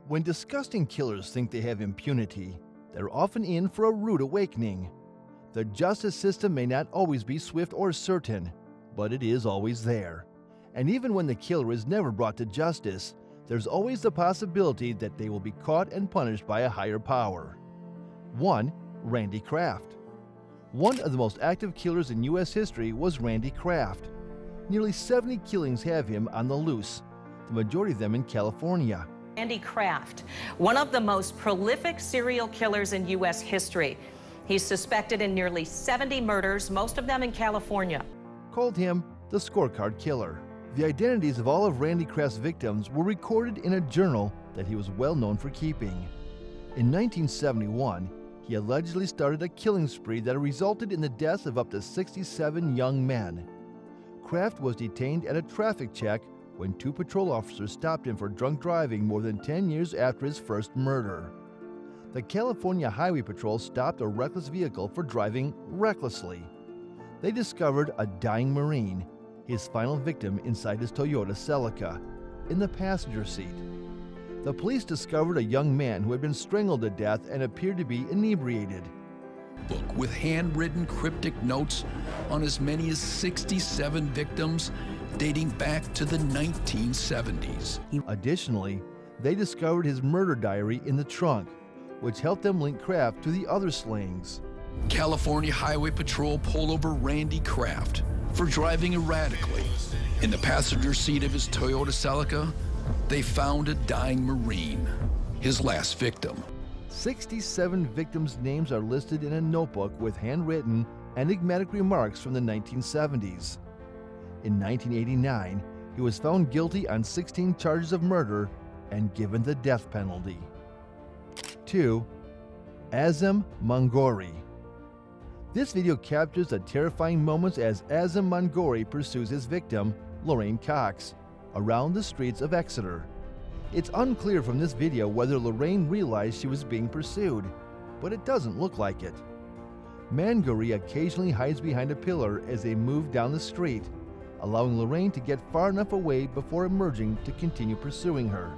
When disgusting killers think they have impunity, they're often in for a rude awakening. The justice system may not always be swift or certain, but it is always there. And even when the killer is never brought to justice, there's always the possibility that they will be caught and punished by a higher power. 1. Randy Kraft. One of the most active killers in U.S. history was Randy Kraft. Nearly 70 killings have him on the loose, the majority of them in California. Randy Kraft, one of the most prolific serial killers in U.S. history. He's suspected in nearly 70 murders, most of them in California. Called him the Scorecard Killer. The identities of all of Randy Kraft's victims were recorded in a journal that he was well known for keeping. In 1971, he allegedly started a killing spree that resulted in the deaths of up to 67 young men. Kraft was detained at a traffic check when 2 patrol officers stopped him for drunk driving more than 10 years after his first murder. The California Highway Patrol stopped a reckless vehicle for driving recklessly. They discovered a dying Marine, his final victim, inside his Toyota Celica, in the passenger seat. The police discovered a young man who had been strangled to death and appeared to be inebriated. Book with handwritten cryptic notes on as many as 67 victims dating back to the 1970s. Additionally, they discovered his murder diary in the trunk, which helped them link Kraft to the other slayings. California Highway Patrol pulled over Randy Kraft for driving erratically. In the passenger seat of his Toyota Celica, they found a dying Marine, his last victim. 67 victims' names are listed in a notebook with handwritten, enigmatic remarks from the 1970s. In 1989, he was found guilty on 16 charges of murder and given the death penalty. 2. Azam Mangori. This video captures the terrifying moments as Azam Mangori pursues his victim, Lorraine Cox, around the streets of Exeter. It's unclear from this video whether Lorraine realized she was being pursued, but it doesn't look like it. Mangori occasionally hides behind a pillar as they move down the street, allowing Lorraine to get far enough away before emerging to continue pursuing her.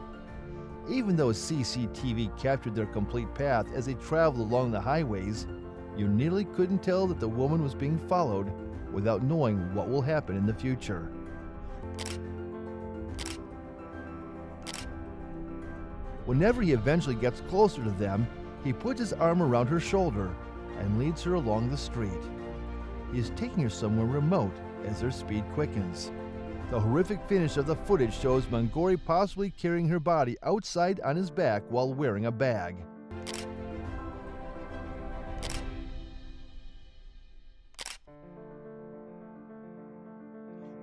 Even though CCTV captured their complete path as they traveled along the highways, you nearly couldn't tell that the woman was being followed without knowing what will happen in the future. Whenever he eventually gets closer to them, he puts his arm around her shoulder and leads her along the street. He is taking her somewhere remote as their speed quickens. The horrific finish of the footage shows Mangori possibly carrying her body outside on his back while wearing a bag.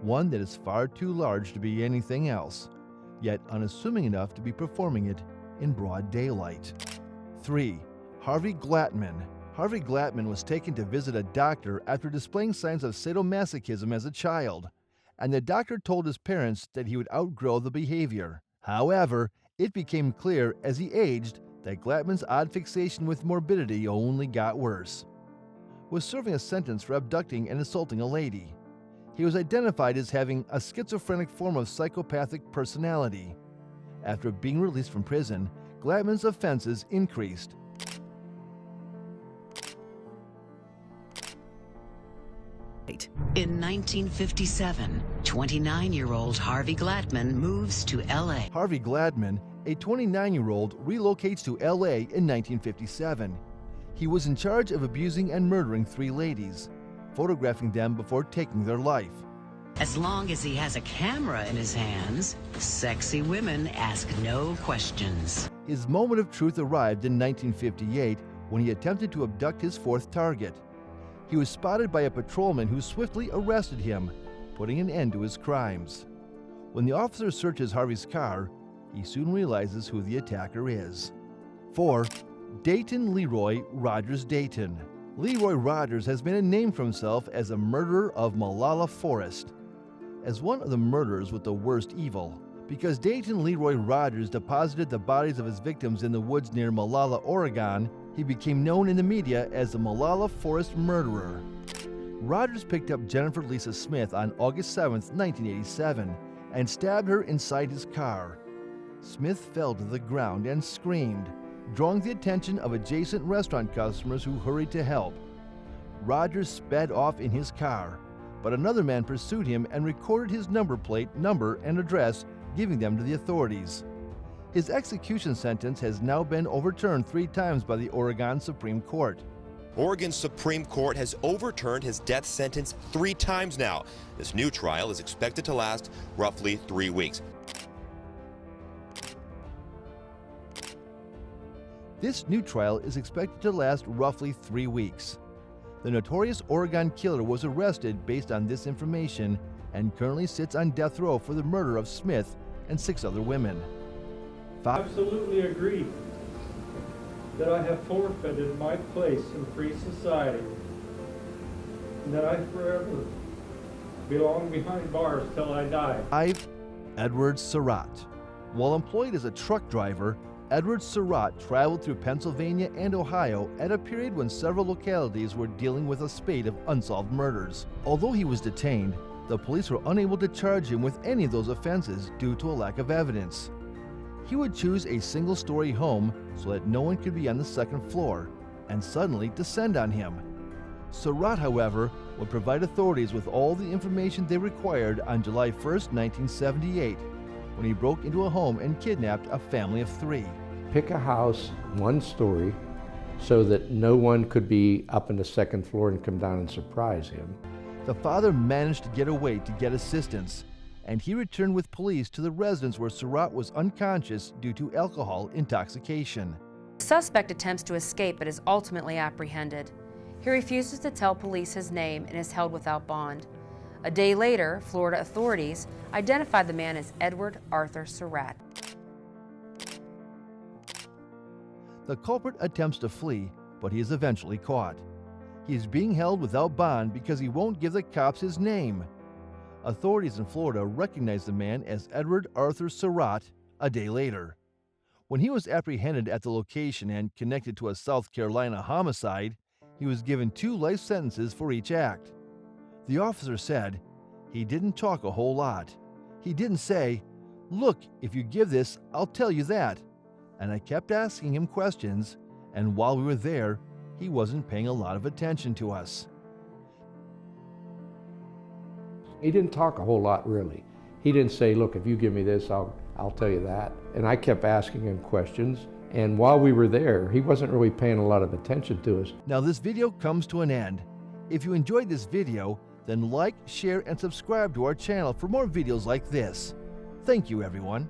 One that is far too large to be anything else, yet unassuming enough to be performing it in broad daylight. 3. Harvey Glattman. Harvey Glattman was taken to visit a doctor after displaying signs of sadomasochism as a child, and the doctor told his parents that he would outgrow the behavior. However, it became clear as he aged that Glattman's odd fixation with morbidity only got worse. Was serving a sentence for abducting and assaulting a lady. He was identified as having a schizophrenic form of psychopathic personality. After being released from prison, Glattman's offenses increased. In 1957, 29-year-old Harvey Glattman moves to L.A. Harvey Glattman, a 29-year-old, relocates to L.A. in 1957. He was in charge of abusing and murdering 3 ladies, photographing them before taking their life. As long as he has a camera in his hands, sexy women ask no questions. His moment of truth arrived in 1958 when he attempted to abduct his 4th target. He was spotted by a patrolman who swiftly arrested him, putting an end to his crimes. When the officer searches Harvey's car, he soon realizes who the attacker is. 4. Dayton Leroy Rogers Dayton. Leroy Rogers has made a name for himself as a murderer of Malala Forest, as one of the murderers with the worst evil. Because Dayton Leroy Rogers deposited the bodies of his victims in the woods near Malala, Oregon, he became known in the media as the Malala Forest Murderer. Rogers picked up Jennifer Lisa Smith on August 7, 1987, and stabbed her inside his car. Smith fell to the ground and screamed, drawing the attention of adjacent restaurant customers who hurried to help. Rogers sped off in his car, but another man pursued him and recorded his number plate, number, and address, giving them to the authorities. His execution sentence has now been overturned 3 times by the Oregon Supreme Court. Oregon's Supreme Court has overturned his death sentence 3 times now. This new trial is expected to last roughly 3 weeks. This new trial is expected to last roughly 3 weeks. The notorious Oregon killer was arrested based on this information and currently sits on death row for the murder of Smith and 6 other women. I absolutely agree that I have forfeited my place in free society and that I forever belong behind bars till I die. 5. Edward Surratt. While employed as a truck driver, Edward Surratt traveled through Pennsylvania and Ohio at a period when several localities were dealing with a spate of unsolved murders. Although he was detained, the police were unable to charge him with any of those offenses due to a lack of evidence. He would choose a single-story home so that no one could be on the 2nd floor and suddenly descend on him. Surratt, however, would provide authorities with all the information they required on July 1, 1978, when he broke into a home and kidnapped a family of 3. Pick a house, 1 story, so that no one could be up in the 2nd floor and come down and surprise him. The father managed to get away to get assistance, and he returned with police to the residence where Surratt was unconscious due to alcohol intoxication. The suspect attempts to escape but is ultimately apprehended. He refuses to tell police his name and is held without bond. A day later, Florida authorities identified the man as Edward Arthur Surratt. The culprit attempts to flee, but he is eventually caught. He is being held without bond because he won't give the cops his name. Authorities in Florida recognized the man as Edward Arthur Surratt a day later. When he was apprehended at the location and connected to a South Carolina homicide, he was given 2 life sentences for each act. The officer said, "He didn't talk a whole lot. He didn't say, 'Look, if you give this, I'll tell you that.' And I kept asking him questions, and while we were there, he wasn't paying a lot of attention to us." He didn't talk a whole lot, really. He didn't say, "Look, if you give me this, I'll tell you that." And I kept asking him questions, and while we were there, he wasn't really paying a lot of attention to us. Now this video comes to an end. If you enjoyed this video, then like, share, and subscribe to our channel for more videos like this. Thank you, everyone.